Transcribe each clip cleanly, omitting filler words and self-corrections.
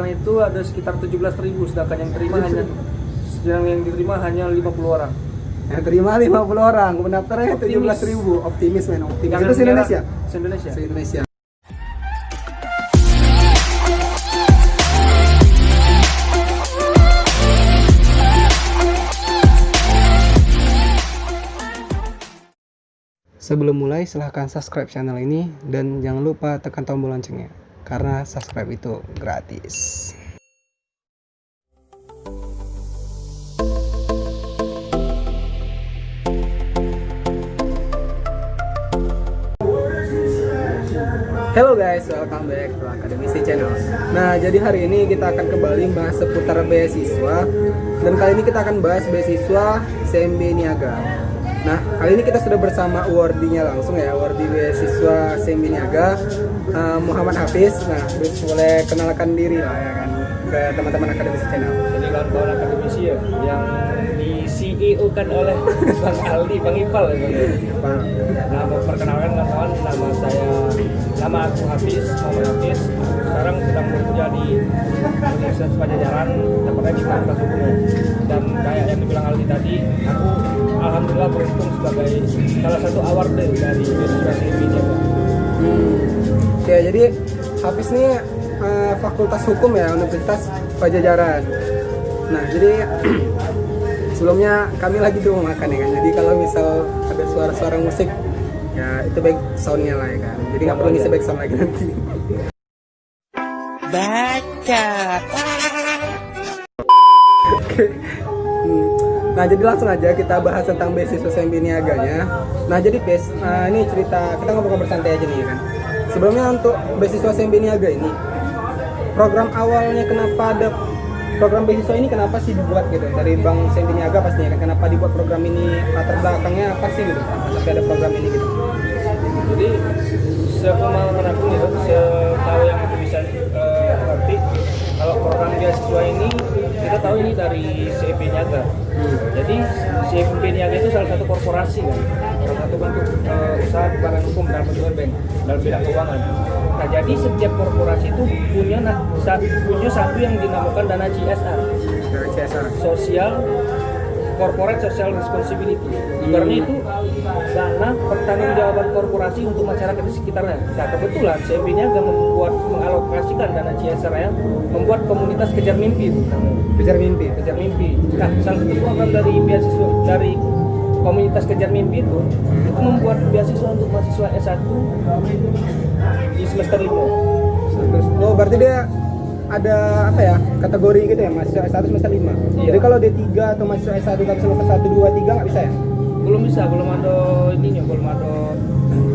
pendaftaran itu ada sekitar 17.000, sedangkan yang diterima hanya 50 orang. Yang terima 50 orang, pendaftarannya 17.000. Optimis men, optimis. Jangan Itu se-Indonesia? Se-Indonesia. Se-Indonesia. Sebelum mulai, silahkan subscribe channel ini dan jangan lupa tekan tombol loncengnya, karena subscribe itu gratis. Hello guys, welcome back to Akademisi Channel. Nah, jadi hari ini kita akan kembali bahas seputar beasiswa. Dan kali ini kita akan bahas beasiswa CMB Niaga. Nah, kali ini kita sudah bersama awardee-nya langsung ya, awardee beasiswa CMB Niaga, Muhammad Hafiz. Nah, boleh kenalkan diri lah ya kan ke teman-teman Akademisi Channel. Jadi kawan-kawan akademisi ya, yang di CEO kan oleh Bang Aldi, Bang Ipal ya Bang. Nah, mau perkenalkan kawan-kawan, nama aku Hafiz, Muhammad Hafiz. Sekarang sedang bekerja di Universitas Pajajaran, tepatnya di Fakultas Hukum ya. Dan kayak yang dibilang Aldi tadi, aku alhamdulillah beruntung sebagai salah satu awardee dari beasiswa CMB Niaga. Oke, jadi Hafiz ini Fakultas Hukum ya, Universitas Pajajaran. Nah, jadi sebelumnya kami lagi di rumah makan ya kan. Jadi kalau misal ada suara-suara musik, ya itu back soundnya lah ya kan. Jadi nggak perlu ngisi back sound lagi nanti. Baca. Oke. Nah, jadi langsung aja kita bahas tentang beasiswa CMB Niaganya. Nah, jadi Pes, ini cerita kita ngobrol santai aja nih ya kan. Sebelumnya untuk beasiswa CMB Niaga ini, program awalnya kenapa ada program beasiswa ini, kenapa sih dibuat gitu dari Bank CMB Niaga pastinya kan, kenapa dibuat program ini, latar belakangnya apa sih gitu tapi ada program ini gitu. Jadi sepemahaman aku ya, setahu yang aku bisa ngerti, kalau program beasiswa ini kita tahu ini dari CMB Niaga. Jadi CMB Niaga itu salah satu korporasi kan, salah satu bentuk usaha badan hukum dalam bentuk bank dalam bidang keuangan. Nah, jadi setiap korporasi itu punya satu yang dinamakan dana CSR. Dari CSR. Social Corporate Social Responsibility. Ibaratnya itu dana pertanggungjawaban korporasi untuk masyarakat di sekitarnya. Nah, kebetulan CMB Niaga mengalokasikan dana CSR ya, membuat komunitas kejar mimpi itu. Kejar mimpi. Kejar mimpi. Nah, salah satu program dari beasiswa dari komunitas kejar mimpi itu membuat beasiswa untuk mahasiswa S1 di semester 5. Oh, berarti dia ada apa ya, kategori gitu ya, mahasiswa S1 semester 5. Iya. Jadi kalau D3 atau mahasiswa S1 tapi semester 1, 2, 3 nggak bisa ya? Belum bisa, belum ada ininya, belum ada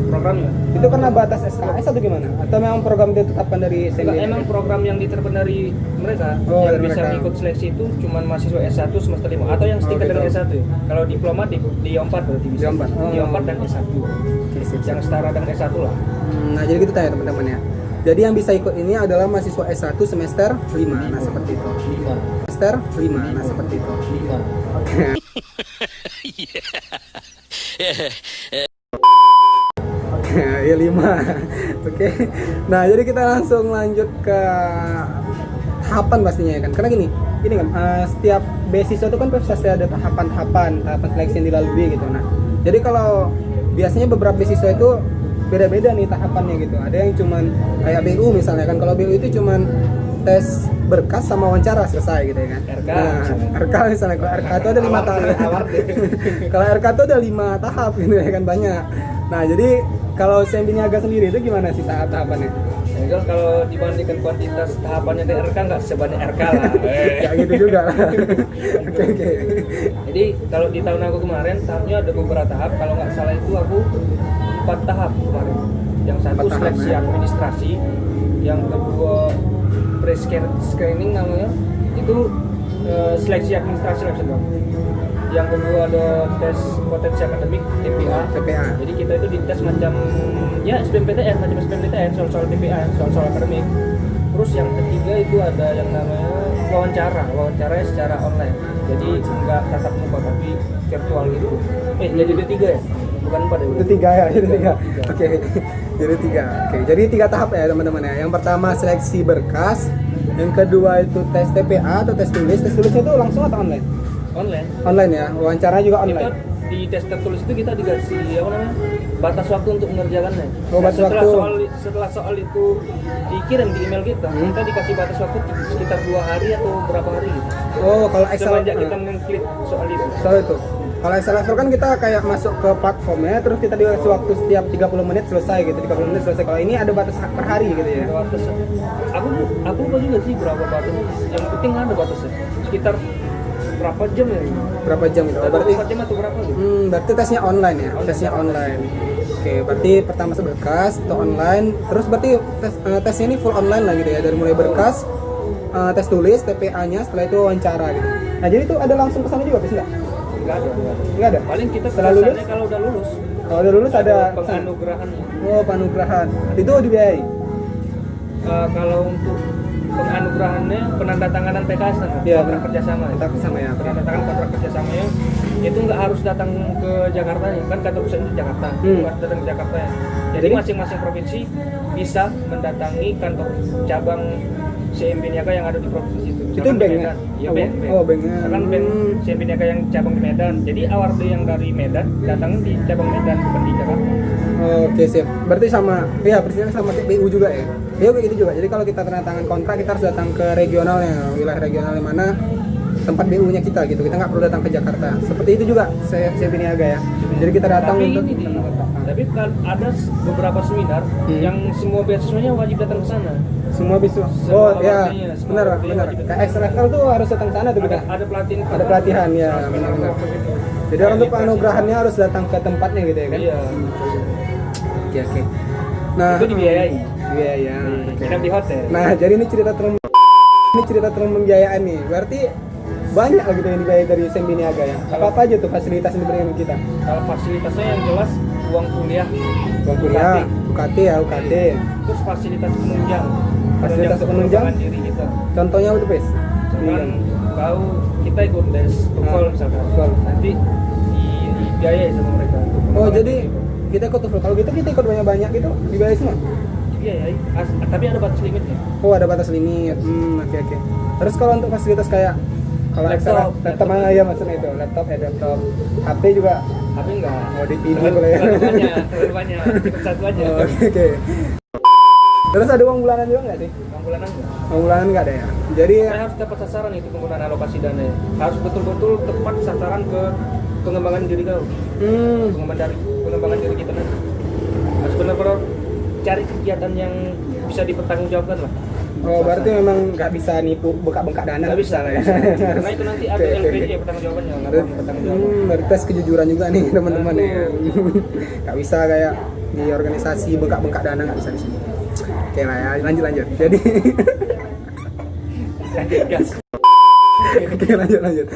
programnya. Itu karena batas SKS atau gimana? Atau memang program ditetapkan dari CMB? Enggak, emang program yang diterapkan dari mereka. Oh, yang dari bisa mereka. ikut seleksi itu cuma mahasiswa S1 semester 5 atau yang stiker gitu. dengan S1 ya. Kalau diploma di D4 berarti bisa. D4. Oh. D4 dan S1. Oke, sip, sip. Yang setara dengan S1 lah. Nah, jadi gitu tanya teman-teman ya. Jadi yang bisa ikut ini adalah mahasiswa S1 semester 5. Nah, seperti itu. 5. Semester 5. Nah, seperti itu. 5. Ya 5. Oke. Nah, jadi kita langsung lanjut ke tahapan pastinya ya kan. Karena gini kan setiap beasiswa itu kan pasti ada tahapan seleksi yang dilalui gitu. Nah, jadi kalau biasanya beberapa beasiswa itu beda-beda nih tahapannya gitu. Ada yang cuman kayak BU misalnya kan. Kalau BU itu cuman tes berkas sama wawancara selesai gitu ya kan. RK. Nah, RK misalnya, kalau RK itu ada 5 tahap. Kalau RK itu ada 5 tahap gitu ya kan, banyak. Nah, jadi kalau CMB Niaga sendiri itu gimana sih tahapannya? Ya, kalau dibandingkan kuantitas tahapannya dari RK nggak sebanyak RK lah. Kayak gitu juga lah. Oke. Jadi kalau di tahun aku kemarin tahapnya ada beberapa tahap. Kalau nggak salah itu aku 4 tahap kemarin. Yang satu 4 tahap, seleksi ya. administrasi, yang kedua pre-screening namanya, itu seleksi administrasi lah misalnya. Yang kedua ada tes potensi akademik TPA. Jadi kita itu dites macam ya SBMPTN, soal-soal TPA, soal-soal akademik. Terus yang ketiga itu ada yang namanya wawancaranya secara online. Jadi nggak tatap muka tapi virtual gitu. Jadi ada 3 ya? Bukan 4 ya? Itu 3 ya, jadi 3. Oke. Jadi 3. Oke. Jadi 3 tahap ya teman-teman ya. Yang pertama seleksi berkas, Yang kedua itu tes TPA atau tes tulis. Tes tulisnya itu langsung atau online? Online. Online ya. Wawancara juga Itu online. di tes tertulis itu kita dikasih apa namanya, batas waktu untuk mengerjakannya. Oh, batas waktu. Setelah soal itu dikirim di email kita, kita dikasih batas waktu sekitar 2 hari atau berapa hari gitu. Oh, kalau Excel Semenjak kita mengklik soal itu. soal itu. Kalau Excel kan kita kayak masuk ke platformnya, terus kita dikasih waktu setiap 30 menit selesai gitu, 30 menit selesai. Kalau ini ada batas per hari gitu ya. Ada batas. Aku lupa juga sih berapa batasnya. Yang penting ada batasnya. Sekitar berapa jam ya? Berapa jam gitu? Oh, berarti 4 jam atau berapa gitu? berarti tesnya online ya? Tesnya online. Oke, berarti pertama berkas itu online, terus berarti tesnya ini full online lah gitu ya, dari mulai berkas, tes tulis, TPA-nya, setelah itu wawancara gitu. Nah, jadi itu ada langsung ke sana juga, Pes enggak? Enggak ada. Enggak ada. Paling kita Setelah lulus? kesannya kalau udah lulus. Kalau udah lulus ada penganugerahannya. Oh, penganugerahan. Itu dibiayai. Kalau untuk penganugerahannya penandatanganan PKS kan, Iya, kontrak kerjasama. Kita sama ya. Penandatangan kontrak kerjasamanya itu nggak harus datang ke Jakarta ya, kan kantor pusatnya di Jakarta, nggak harus datang ke Jakarta ya. Jadi masing-masing provinsi bisa mendatangi kantor cabang CMB Niaga yang ada di provinsi itu. Itu Misalkan di banknya? Medan. Iya, Oh, bank. oh, banknya. Kan bank CMB Niaga yang cabang di Medan. Jadi award yang dari Medan datang di cabang Medan bukan di Jakarta. Oke, siap. Berarti sama, ya persisnya sama BU juga ya. Iya kayak gitu juga. Jadi kalau kita tanda tangan kontrak, kita harus datang ke regionalnya, wilayah regional yang mana tempat BU-nya kita gitu. Kita nggak perlu datang ke Jakarta. Seperti itu juga saya Biniaga ya. Jadi kita datang Tapi untuk ini tapi ada beberapa seminar yang semua beasiswanya wajib datang ke sana. semua bisa. Semua Oh ya, awardnya, semua benar awardnya benar. wajib Kayak XLFL tuh harus datang ke sana tuh kita. Ada pelatihan. Ada pelatihan ya, benar-benar. Jadi orang tuh penganugerahannya harus datang ke tempatnya gitu ya kan? Iya. Oke. Nah, Itu dibiayai. Biaya. Kita di hotel. Nah, jadi ini cerita tentang pembiayaan nih. Berarti banyak lah gitu yang dibayar dari SMB Niaga ya. Apa aja tuh fasilitas yang diberikan kita? Kalau fasilitasnya yang jelas uang kuliah, Uang kuliah, UKT ya, UKT. terus fasilitas penunjang. Fasilitas penunjang? pengembangan diri kita. Contohnya apa tuh, Pes? Misalkan kau kita ikut tes TOEFL misalkan. TOEFL. Nanti dibiayai sama mereka. untuk Oh, pengembangan jadi diri. kita ikut TOEFL. Kalau gitu kita ikut banyak-banyak gitu, dibayar semua? Dibiayai. Tapi ada batas limitnya. Oh, ada batas limit. Oke. Terus kalau untuk fasilitas kayak kalau Laptop. laptop ya maksudnya itu, laptop, HP juga. Tapi enggak. Oh, di video boleh ya. Terlalu banyak. Cukup satu aja. Oh, Oke. Terus ada uang bulanan juga nggak sih? Uang bulanan enggak. Uang bulanan nggak ada ya. Jadi Saya harus dapat sasaran itu penggunaan alokasi dana. Harus betul-betul tepat sasaran ke pengembangan diri kau. Pengembangan diri kita nanti. Harus benar-benar cari kegiatan yang bisa dipertanggungjawabkan lah. Oh, berarti memang nggak bisa nipu bengkak-bengkak dana. Nggak bisa lah ya. Karena itu nanti ada Oke. LPJ pertanggungjawabannya, laporan pertanggungjawaban. Berarti tes kejujuran juga nih teman-teman ya. Nggak bisa kayak di organisasi bengkak-bengkak dana, nggak bisa di sini. Oke lah ya, lanjut. Jadi Gas. Oke, lanjut.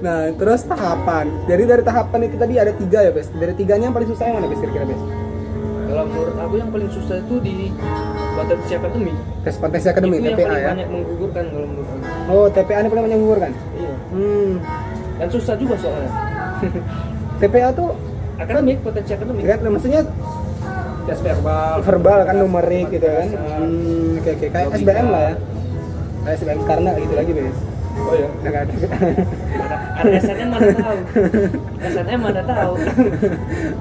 Nah, terus tahapan. Jadi dari tahapan itu tadi ada 3 ya, Bes. Dari 3-nya yang paling susah yang mana, Bes, kira-kira, Bes? Kalau menurut aku yang paling susah itu di potensi akademik. Tes potensi akademik, Itu yang TPA paling ya. banyak menggugurkan kalau menurut aku. Oh, TPA ini paling banyak menggugurkan. Iya. Dan Dan susah juga soalnya. TPA tuh Akademik, potensi akademik. kan maksudnya Tes verbal kan, numerik gitu kan. Oke. Kayak Logika. SBM lah ya. Kayak SBM karena gitu lagi, Bes. Oh ya. Nah, kan. Ada SNM mana tahu. SNM mana tahu.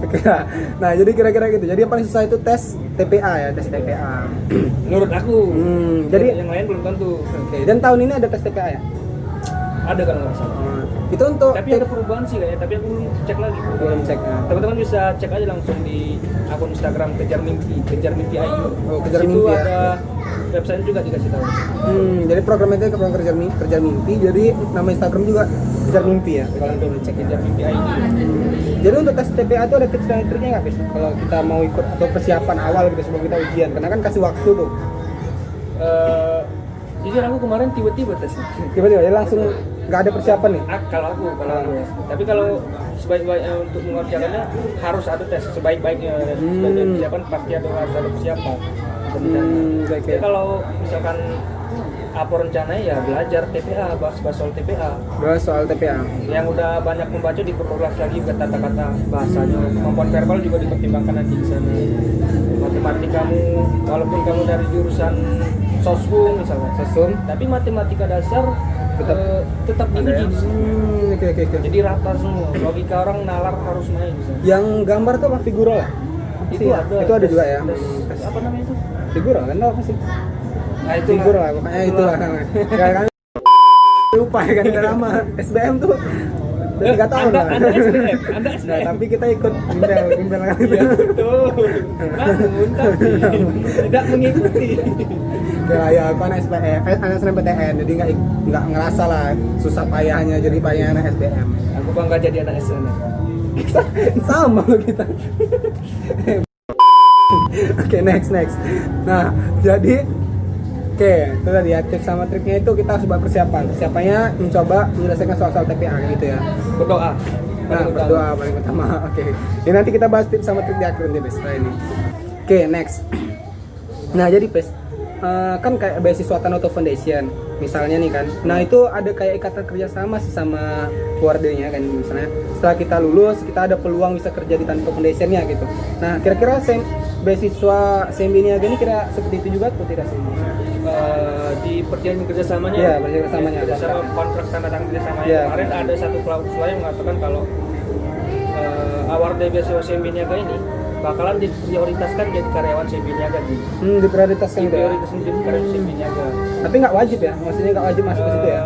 Oke lah. Nah, jadi kira-kira gitu. Jadi yang paling susah itu tes TPA ya, tes TPA. Menurut aku. Jadi yang lain belum tentu. Oke, dan tahun ini ada tes TPA ya? Ada kan nggak salah. Itu untuk Tapi ada perubahan sih kayaknya, tapi aku belum cek lagi. belum cek ya. Teman-teman bisa cek aja langsung di akun Instagram Kejar Mimpi IU. Oh, Kejar Situ Mimpi ya. ada website juga dikasih tahu. Jadi program itu program kerja mimpi. Jadi nama Instagram juga Kejar Mimpi ya. Kalau untuk cek ya. Kejar Mimpi IU. Jadi untuk tes TPA itu ada tips dan triknya nggak, Bis? Kalau kita mau ikut atau persiapan awal gitu sebelum kita ujian, karena kan kasih waktu tuh. Jujur aku kemarin tiba-tiba tes. Tiba-tiba ya langsung nggak ada persiapan nih. Kalau aku ya. Tapi kalau sebaik-baiknya untuk mengerjakannya harus ada tes sebaik-baiknya. Sebaik persiapan pasti harus ada persiapan. Oke. Jadi kalau misalkan apa rencananya ya belajar TPA, bahas soal TPA. Bahas soal TPA. Yang udah banyak membaca diperluas lagi kata-kata bahasanya. Kemampuan verbal juga dipertimbangkan nanti di sana. Matematikamu, walaupun kamu dari jurusan sosum misalnya. Sosum. Tapi matematika dasar Tetap- tetap Ada ya? diuji di sini. Oke. Jadi rata semua. Logika orang nalar harus main di sana. Yang gambar tuh apa figura lah? Itu ada. Itu ada juga ya. tes apa namanya itu? Figura kan apa sih? Nah, itu Figura lah, pokoknya itulah namanya. Ya kan lupa ya kan udah lama SBM tuh udah 3 tahun lah. Anda SBM, Anda Nah, SBM. tapi kita ikut bimbel kan itu. Iya betul. Namun tapi tidak mengikuti. Ya aku anak SBM, anak SNMPTN, jadi nggak ngerasa lah susah payahnya jadi payah anak SBM. Aku bangga jadi anak SNM. Sama loh kita. Oke, next. Nah, jadi itu tadi ya tips sama triknya itu kita harus buat persiapan. Persiapannya mencoba menyelesaikan soal-soal TPA gitu ya. Berdoa. Nah, berdoa paling utama. Oke. Ini nanti kita bahas tips sama trik di akhir nih, Bes, setelah ini. Oke, next. Nah, jadi, Bes, kan kayak beasiswa Tanoto Foundation misalnya nih kan. Nah, itu ada kayak ikatan kerja sama sih sama keluarganya kan misalnya. Setelah kita lulus, kita ada peluang bisa kerja di Tanoto Foundation-nya gitu. Nah, kira-kira beasiswa Sembi Niaga ini kira seperti itu juga atau tidak sih? Di perjanjian kerjasamanya, Iya, perjanjian kerjasamanya. kerjasama kontrak tanda tangan kerjasamanya Iya. kemarin ada satu klausula yang mengatakan kalau award dari beasiswa Sembi Niaga ini bakalan diprioritaskan jadi karyawan Sembi Niaga Diprioritaskan gitu ya. diprioritaskan jadi karyawan Sembi Niaga. Tapi nggak wajib ya? Maksudnya nggak wajib masuk ke situ ya?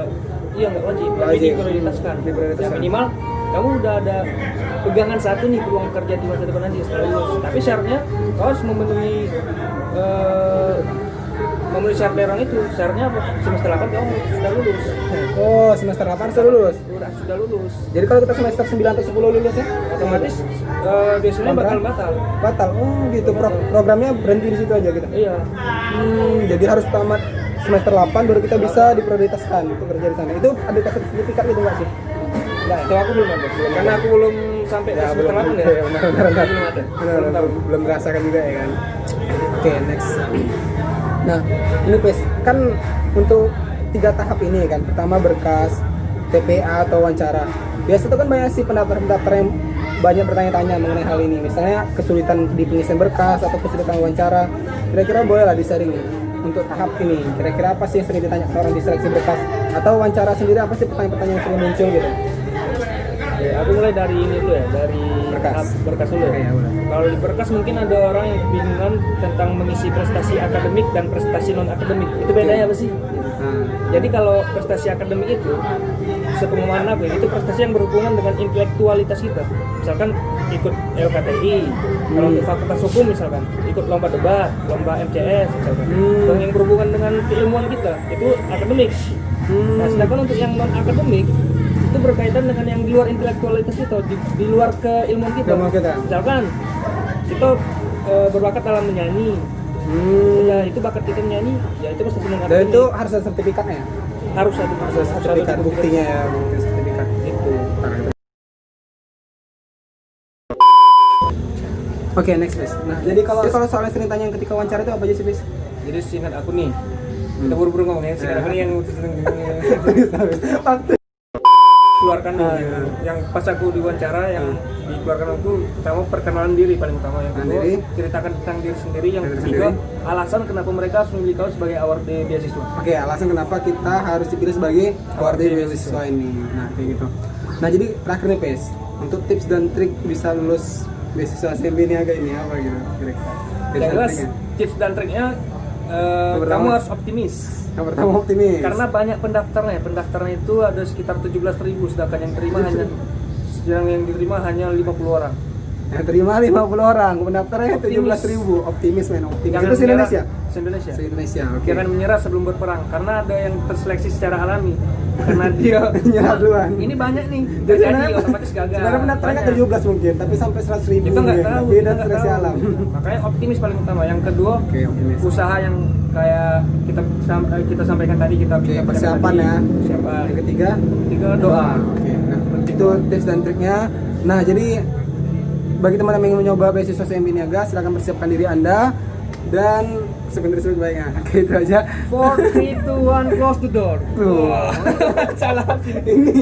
Iya nggak wajib, Nggak tapi wajib. diprioritaskan. Diprioritaskan. Ya, minimal kamu udah ada pegangan satu nih peluang kerja di masa depan nanti setelah lulus. Tapi syaratnya kau harus memenuhi syarat daerah itu. Syaratnya apa? Semester 8 kamu sudah lulus. Oh, semester 8 sudah lulus. Sudah lulus. Jadi kalau kita semester 9 atau 10 lulus ya? Otomatis biasanya bakal batal. Batal. Oh, gitu. Programnya berhenti di situ aja gitu. Iya. Jadi harus tamat semester 8 baru kita bisa diprioritaskan untuk kerja di sana. Itu ada kasih sertifikat gitu nggak sih? Nggak ya? Setelah aku belum ada. Karena aku belum sampai Ya, semester 8 ya. Iya, benar. Belum ada. Belum tahu. Belum merasakan juga ya kan. Oke, next. Nah, ini Pes, kan untuk 3 tahap ini kan. Pertama berkas, TPA atau wawancara. Biasa itu kan banyak sih pendaftar yang banyak bertanya-tanya mengenai hal ini. Misalnya kesulitan di pengisian berkas atau kesulitan wawancara. Kira-kira boleh lah di-sharing untuk tahap ini. Kira-kira apa sih yang sering ditanya orang di seleksi berkas atau wawancara sendiri, apa sih pertanyaan-pertanyaan yang sering muncul gitu? Ya, aku mulai dari ini dulu ya, dari Berkas. tahap berkas dulu. Oke, ya udah. Kalau di berkas mungkin ada orang yang kebingungan tentang mengisi prestasi akademik dan prestasi non akademik. Itu bedanya apa sih? Nah, Jadi kalau prestasi akademik itu, sepengumuman aku ya, itu prestasi yang berhubungan dengan intelektualitas kita. Misalkan ikut LKTI, kalau untuk fakultas hukum misalkan, ikut lomba debat, lomba MCS misalkan. Yang berhubungan dengan keilmuan kita, itu akademik. Nah, sedangkan untuk yang non akademik itu berkaitan dengan yang di luar intelektualitas kita, di luar keilmuan kita. Keilmuan kita. Misalkan kita berbakat dalam menyanyi, ya itu bakat kita menyanyi, ya itu prestasi non dan akademik. itu harus ada sertifikatnya. Harus ada Sertifikat buktinya ya, sertifikat. itu. Oke, next Bis. Nah, jadi kalau soal yang sering tanya yang ketika wawancara itu apa aja sih, Bis? Jadi seingat aku nih, kita buru-buru ngomongnya, seingat aku nih yang keluarkan nih, yang pas aku diwawancara yang dikeluarkan itu pertama perkenalan diri paling utama, yang kedua Diri. ceritakan tentang diri sendiri, yang Diri ketiga sendiri. alasan kenapa mereka harus memilih kau sebagai award beasiswa. Oke, alasan kenapa kita harus dipilih sebagai award beasiswa ini. Nah, kayak gitu. Nah, jadi terakhir nih, Pes. Untuk tips dan trik bisa lulus beasiswa Sembi Niaga ini apa gitu kira-kira? Yang jelas tips dan triknya kamu harus optimis. Yang pertama optimis. Karena banyak pendaftarnya itu ada sekitar 17.000, sedangkan yang diterima hanya 50 orang. yang terima 50 orang, pendaftarnya 17.000. Optimis men, optimis. Jangan Itu se Indonesia? Se-Indonesia. Se-Indonesia, oke. Jangan menyerah sebelum berperang, karena ada yang terseleksi secara alami. Karena dia Nyerah duluan. ini banyak nih, Jadi jadi sebenarnya otomatis gagal. Sebenarnya pendaftarnya kan Banyak. 17 mungkin, tapi sampai 100.000. Kita nggak tahu, Beda kita nggak seleksi tahu. alam. Makanya optimis paling utama. Yang kedua, Oke, optimis. usaha yang kayak kita sampaikan tadi, kita Oke, bicarakan persiapan tadi. ya. Persiapan. Yang ketiga, Ketiga, doa. Oke, nah itu tips dan triknya. Nah, jadi bagi teman-teman yang ingin mencoba beasiswa Sembi Niaga, silakan persiapkan diri Anda dan sebentar sebaiknya. Oke, itu aja. 4, 3, 2, 1, close the door. Tuh. Salah sini. Ini